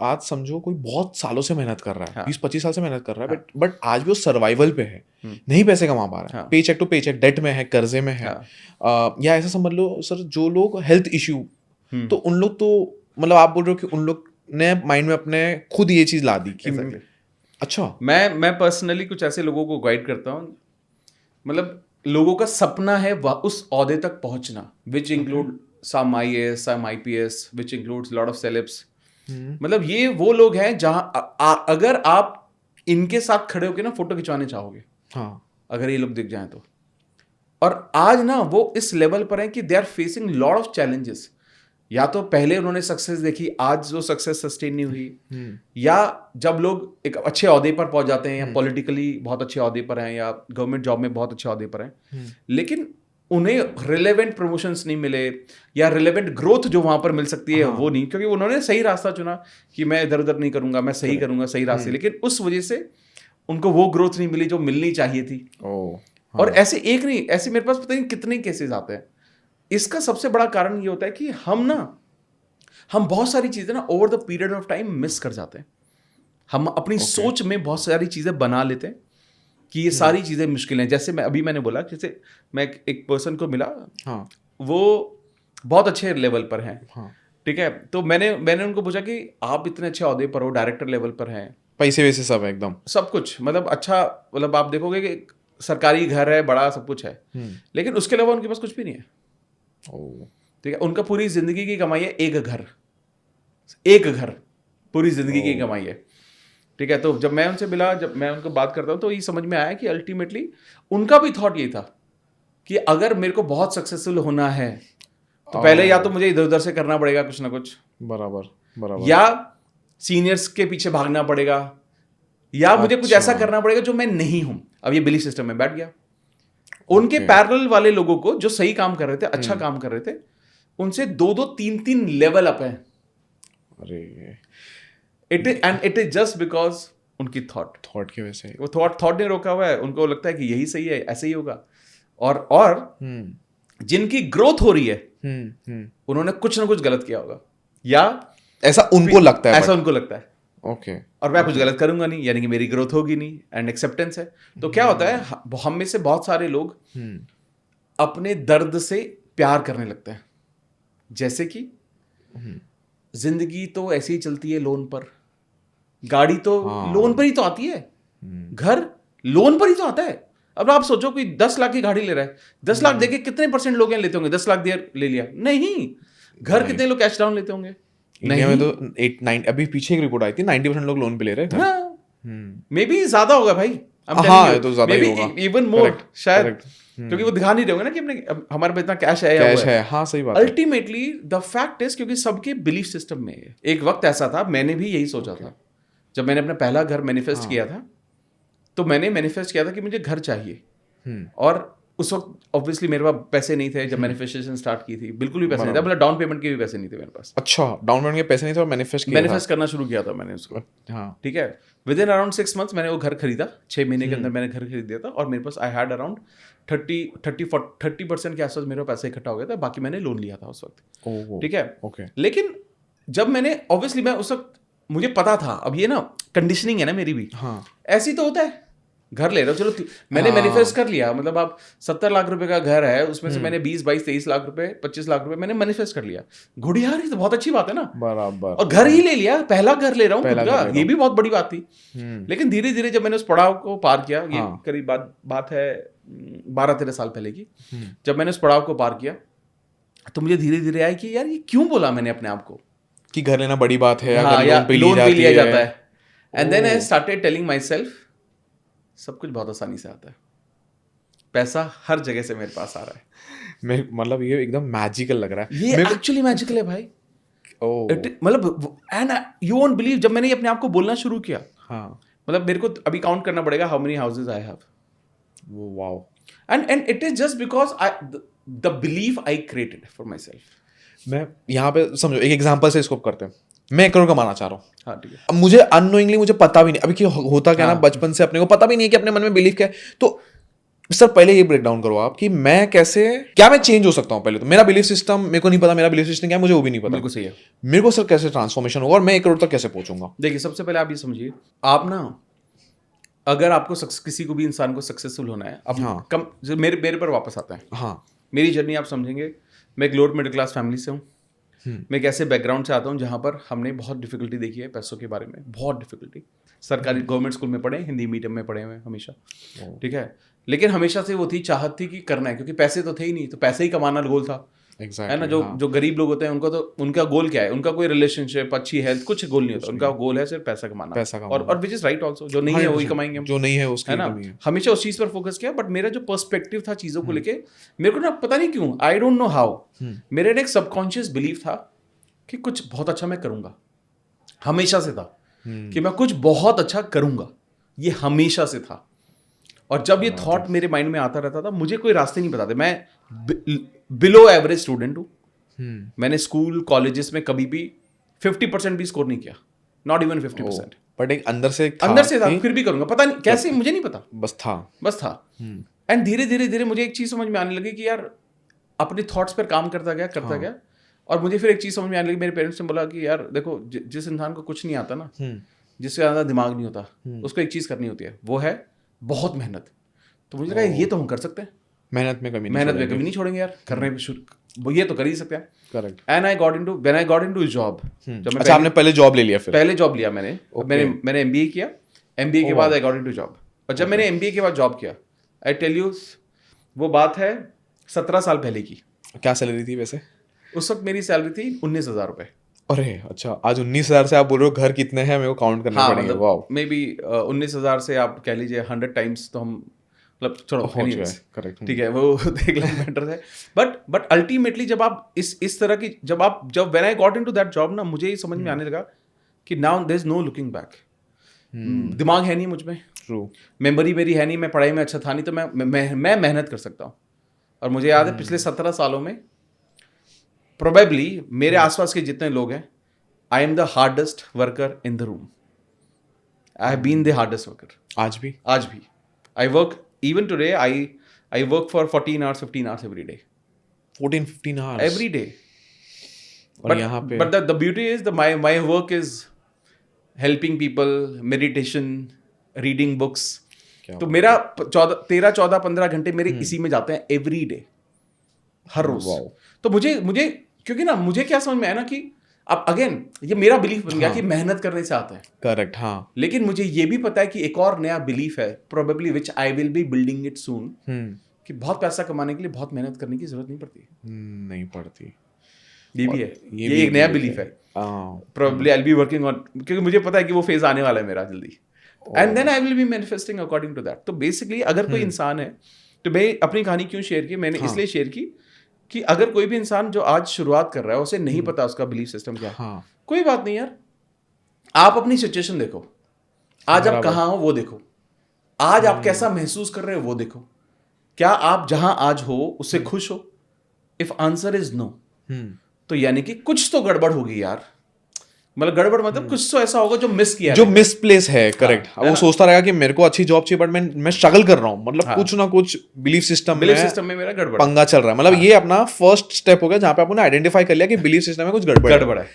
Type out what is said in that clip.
आज समझो कोई बहुत सालों से मेहनत कर रहा है, हाँ। 20-25 साल से मेहनत कर रहा है, हाँ। बट आज भी वो सर्वाइवल पे है, नहीं पैसे कमा पा रहा है, हाँ। पे चेक टू पे चेक, डेट में है, कर्जे में है। या ऐसा समझ लो सर, जो लोग हेल्थ इश्यू, तो उन लोग तो मतलब आप बोल रहे हो कि उन लोग ने माइंड में अपने खुद ये चीज ला दी कि Exactly. अच्छा, मैं पर्सनली कुछ ऐसे लोगों को गाइड करता हूँ, मतलब लोगों का सपना है उस ओहदे तक पहुंचना, which include some IAS, some IPS, which includes lot of celebs. मतलब ये वो लोग हैं जहां अगर आप इनके साथ खड़े होकर ना फोटो खिंचवाने चाहोगे, हाँ, अगर ये लोग दिख जाएं तो। और आज ना वो इस लेवल पर हैं कि they are facing lot of challenges. या तो पहले उन्होंने सक्सेस देखी, आज जो सक्सेस सस्टेन नहीं हुई, या जब लोग एक अच्छे ओहदे पर पहुंच जाते हैं, या पॉलिटिकली बहुत अच्छे ओहदे पर हैं, या गवर्नमेंट जॉब में बहुत अच्छे ओहदे पर हैं, लेकिन उन्हें रिलेवेंट प्रमोशंस नहीं मिले, या रिलेवेंट ग्रोथ जो वहां पर मिल सकती है वो नहीं, क्योंकि उन्होंने सही रास्ता चुना कि मैं इधर उधर नहीं करूंगा, मैं सही करूंगा, सही रास्ते, लेकिन उस वजह से उनको वो ग्रोथ नहीं मिली जो मिलनी चाहिए थी। और ऐसे एक नहीं, ऐसे मेरे पास पता नहीं कितने केसेस आते हैं। इसका सबसे बड़ा कारण ये होता है कि हम बहुत सारी चीजें ना over the period of time miss कर जाते हैं। हम अपनी सोच में बहुत सारी चीजें बना लेते हैं कि ये सारी चीजें मुश्किल हैं। जैसे मैंने बोला, जैसे मैं एक पर्सन को मिला, हाँ, वो बहुत अच्छे लेवल पर हैं, हाँ, ठीक है, तो मैंने उनको पूछा कि आप इतने अच्छे ओहदे पर हो, डायरेक्टर लेवल पर हैं, पैसे वैसे सब है एकदम, सब कुछ, मतलब अच्छा, मतलब आप देखोगे कि सरकारी घर है, बड़ा सब कुछ है, लेकिन उसके अलावा उनके पास कुछ भी नहीं है। ठीक है, उनका पूरी जिंदगी की कमाई है एक घर, पूरी जिंदगी की कमाई है। ठीक है, तो जब मैं उनसे मिला, जब मैं उनको बात करता हूँ, तो ये समझ में आया कि अल्टीमेटली उनका भी थॉट ये था कि अगर मेरे को बहुत सक्सेसफुल होना है तो पहले या तो मुझे इधर उधर से करना पड़ेगा कुछ ना कुछ, बराबर, या सीनियर्स के पीछे भागना पड़ेगा, या मुझे कुछ ऐसा करना पड़ेगा जो मैं नहीं हूं। अब ये बिलीफ सिस्टम में बैठ गया। उनके पैरेलल वाले लोगों को जो सही काम कर रहे थे, अच्छा काम कर रहे थे, उनसे 2-2, 3-3 लेवल अप है। अरे इट इज जस्ट बिकॉज उनकी थॉट की वजह से वो थॉट ने रोका हुआ है। उनको लगता है कि यही सही है, ऐसे ही होगा। और जिनकी ग्रोथ हो रही है, उन्होंने कुछ ना कुछ गलत किया होगा, या ऐसा उनको लगता है, ऐसा उनको लगता है। ओके, और मैं कुछ गलत करूंगा नहीं, यानी कि मेरी ग्रोथ होगी नहीं, एंड एक्सेप्टेंस है। तो क्या होता है, हम में से बहुत सारे लोग अपने दर्द से प्यार करने लगते हैं। जैसे कि जिंदगी तो ऐसे ही चलती है लोन पर, गाड़ी तो लोन पर ही तो आती है, घर लोन पर ही तो आता है। अब आप सोचो कोई 10 लाख की गाड़ी ले रहा है, 10 लाख देके कितने % लोग लेते होंगे? 10 लाख दिया ले लिया? नहीं। घर कितने लोग कैश डाउन लेते होंगे? इंडिया में तो 8-9, अभी पीछे एक रिपोर्ट आई थी, 90% लोग लोन पे ले रहे हैं। मे बी ज्यादा होगा भाई, हाँ, तो ज्यादा ही होगा, इवन मोर शायद, क्योंकि वो दिखा नहीं रहे होंगे ना कि अपने हमारे पास इतना कैश है। हाँ, सही बात। अल्टीमेटली द फैक्ट इज, क्योंकि सबके बिलीफ सिस्टम में है। एक वक्त ऐसा था, मैंने भी यही सोचा था, जब मैंने अपना पहला घर मैनिफेस्ट किया था, तो मैंने मैनिफेस्ट किया था कि मुझे घर चाहिए। और उस वक्त ऑब्वियसली मेरे पास पैसे नहीं थे जब मैनिफेस्टेशन स्टार्ट की थी, बिल्कुल भी पैसे नहीं था, मतलब डाउन पेमेंट के भी पैसे नहीं थे मेरे पास। अच्छा, डाउन पेमेंट के पैसे नहीं थे और मैनिफेस्ट करना शुरू किया था मैंने उसको। हाँ, ठीक है, विद इन अराउंड 6 मंथ्स मैंने वो घर खरीदा। 6 महीने के अंदर मैंने घर खरीद दिया था, और मेरे पास आई हैड अराउंड 30% के आसपास मेरा पैसा इकट्ठा हो गया था। बाकी मैंने लोन लिया था उस वक्त। ठीक है, ओके। लेकिन जब मैंने ऑब्वियसली, मैं उस वक्त मुझे पता था, अब ये ना कंडीशनिंग है ना मेरी भी, हाँ, ऐसी तो होता है, घर ले रहे हो, चलो मैंने मैनिफेस्ट कर लिया, मतलब आप 70 लाख रुपए का घर है, उसमें से मैंने 20, 22, 23 लाख रुपए, 25 लाख रुपए मैंने मैनिफेस्ट कर लिया। घुड़ियार, ये तो बहुत अच्छी बात है ना, बराबर। और घर ही ले लिया, पहला घर ले रहा हूँ खुद का, ये भी बहुत बड़ी बात थी। लेकिन धीरे धीरे जब मैंने उस पड़ाव को पार किया, ये करीब बात है 12-13 साल पहले की, जब मैंने उस पड़ाव को पार किया, तो मुझे धीरे धीरे आया कि यार ये क्यों बोला मैंने अपने आप को कि घर लेना बड़ी बात है, या लोन पे लिया जाता है। And then I started telling myself, सब कुछ बहुत आसानी से आता है, पैसा हर जगह से मेरे पास आ रहा है। मतलब ये एकदम मैजिकल लग रहा है, ये एक्चुअली मैजिकल है भाई। मतलब एंड यू वोंट बिलीव, जब मैंने अपने आप को बोलना शुरू किया, मतलब मेरे को अभी काउंट करना पड़ेगा how many houses I have. Wow. And it is just because the belief I created for my self. मैं यहाँ पे समझो एक एग्जांपल से इसको करते हैं, मैं 1 करोड़ कमाना चाह रहा हूँ। हाँ, ठीक है। अब मुझे अननोइंगली, मुझे पता भी नहीं अभी कि होता क्या ना, बचपन से अपने को पता भी नहीं है कि अपने मन में बिलीफ क्या है, तो सर पहले ये ब्रेक डाउन करो आप कि मैं कैसे, क्या मैं चेंज हो सकता हूँ। पहले तो मेरा बिलीफ सिस्टम मेरे को नहीं पता, मेरा बिलीफ सिस्टम क्या है मुझे वो भी नहीं पता। बिल्कुल सही है। मेरे को सर कैसे ट्रांसफॉर्मेशन होगा और मैं 1 करोड़ तक कैसे पहुंचूंगा। देखिए सबसे पहले आप ये समझिए, आप ना अगर आपको किसी को भी इंसान को सक्सेसफुल होना है, अब हाँ। कम जो मेरे पर वापस आता है। हाँ मेरी जर्नी आप समझेंगे, मैं एक लोअर मिडिल क्लास फैमिली से हूँ। मैं एक ऐसे बैकग्राउंड से आता हूँ जहाँ पर हमने बहुत डिफिकल्टी देखी है पैसों के बारे में, बहुत डिफिकल्टी। सरकारी गवर्नमेंट स्कूल में पढ़े, हिंदी मीडियम में पढ़े हुए हमेशा, ठीक है। लेकिन हमेशा से वो थी चाहत थी कि करना है, क्योंकि पैसे तो थे ही नहीं, तो पैसे ही कमाना गोल था। exactly, है ना। जो गरीब लोग होते हैं उनको तो उनका गोल क्या है, उनका कोई रिलेशनशिप, अच्छी हेल्थ, कुछ गोल नहीं होता। उनका गोल है सिर्फ पैसा कमाना। और विच इज राइट ऑल्सो, जो नहीं है वही कमाएंगे हम, जो नहीं है उसकी है ना। हमेशा उस चीज पर फोकस किया। बट मेरा जो पर्सपेक्टिव था चीजों को लेके, मेरे को ना पता नहीं क्यों, आई डोंट नो हाउ, मेरे ने एक सबकॉन्शियस बिलीफ था कि कुछ बहुत अच्छा मैं करूंगा। हमेशा से था कि मैं कुछ बहुत अच्छा करूंगा, ये हमेशा से था। और जब ये थॉट मेरे माइंड में आता रहता था, मुझे कोई रास्ते नहीं बताते। मैं बिलो एवरेज स्टूडेंट हूँ। मैंने स्कूल कॉलेजेस में कभी भी 50% भी स्कोर नहीं किया, नॉट इवन 50%। बट एक अंदर से था, फिर भी करूंगा, पता नहीं कैसे, मुझे नहीं पता, बस था। एंड धीरे धीरे मुझे एक चीज समझ में आने लगी कि यार अपने थॉट्स पर काम करता गया। और मुझे फिर एक चीज समझ में आने लगी, मेरे पेरेंट्स ने बोला कि यार देखो, जिस इंसान को कुछ नहीं आता ना, जिससे ज्यादा दिमाग नहीं होता, उसको एक चीज करनी होती है, वो है बहुत मेहनत। तो मुझे लगा ये तो हम कर सकते हैं, मेहनत में कमी नहीं छोड़ेंगे यार, करने पे वो ये तो कर ही सकते हैं। Correct. And I got into job. अच्छा, आपने पहले जॉब ले लिया? फिर पहले जॉब लिया मैंने MBA किया। MBA के बाद आई गॉट इनटू जॉब। और जब मैंने MBA के बाद जॉब किया, आई टेल यू, वो बात है 17 साल पहले की। क्या सैलरी थी वैसे उस वक्त? मेरी सैलरी थी 19,000 रुपए। अरे अच्छा, आज 19,000 से आप बोल रहे हो घर कितने हैं मेरे को काउंट करना पड़ेगा। वाओ। मे बी 19,000 से आप कह लीजिए 100 टाइम्स तो हम, मतलब छोड़ो, करेक्ट, ठीक है, वो देख लें बेटर है। बट अल्टीमेटली जब आप इस तरह की, जब when I got into that job ना, मुझे ये समझ में आने लगा कि now there is no looking back. दिमाग है नहीं मुझ में, ट्रू, मेमोरी मेरी है नहीं, मैं पढ़ाई में अच्छा था नहीं, तो मैं मेहनत कर सकता हूँ। और मुझे याद है पिछले 17 सालों में प्रोबेबली मेरे आसपास के जितने लोग हैं, I am the hardest worker in the room. I have been the hardest worker. आज भी I work even today. I work for 14 hours 15 hours every day. 14-15 hours every day. और यहाँ पे but the beauty is my work is helping people, meditation, reading books. तो मेरा 13-14-15 घंटे मेरे इसी में जाते हैं every day, हर रोज। तो मुझे क्योंकि ना, मुझे क्या समझ में आया ना कि अब अगेन ये मेरा बिलीफ बन गया कि मेहनत करने से आता है। करेक्ट, हाँ। लेकिन मुझे ये भी पता है कि एक और नया बिलीफ है, probably which I will B building it सून, कि बहुत पैसा कमाने के लिए बहुत मेहनत करने की जरूरत नहीं पड़ती। ये भी है, ये एक नया बिलीफ है। Probably I will be working on, क्योंकि मुझे पता है कि वो फेज आने वाला है मेरा जल्दी, and then I will be manifesting according to that. तो बेसिकली अगर कोई इंसान है, तो मैं अपनी कहानी क्यों शेयर की, मैंने इसलिए शेयर की कि अगर कोई भी इंसान जो आज शुरुआत कर रहा है, उसे नहीं पता उसका बिलीफ सिस्टम क्या है, कोई बात नहीं यार, आप अपनी सिचुएशन देखो, आज आप कहाँ हो वो देखो, आज आप कैसा महसूस कर रहे हो वो देखो, क्या आप जहां आज हो उससे खुश हो? इफ आंसर इज नो, तो यानी कि कुछ तो गड़बड़ होगी यार। मतलब गड़बड़ मतलब कुछ तो ऐसा होगा जो मिस किया, जो मिसप्लेस है। करेक्ट। वो सोचता रहेगा कि मेरे को अच्छी जॉब चाहिए, बट मैं स्ट्रगल कर रहा हूँ, मतलब कुछ ना कुछ बिलीफ सिस्टम में मेरा गड़बड़ पंगा चल रहा है। मतलब ये अपना फर्स्ट स्टेप हो गया जहाँ पे आपने आइडेंटिफाई कर लिया कि बिलीफ सिस्टम में कुछ गड़बड़ है।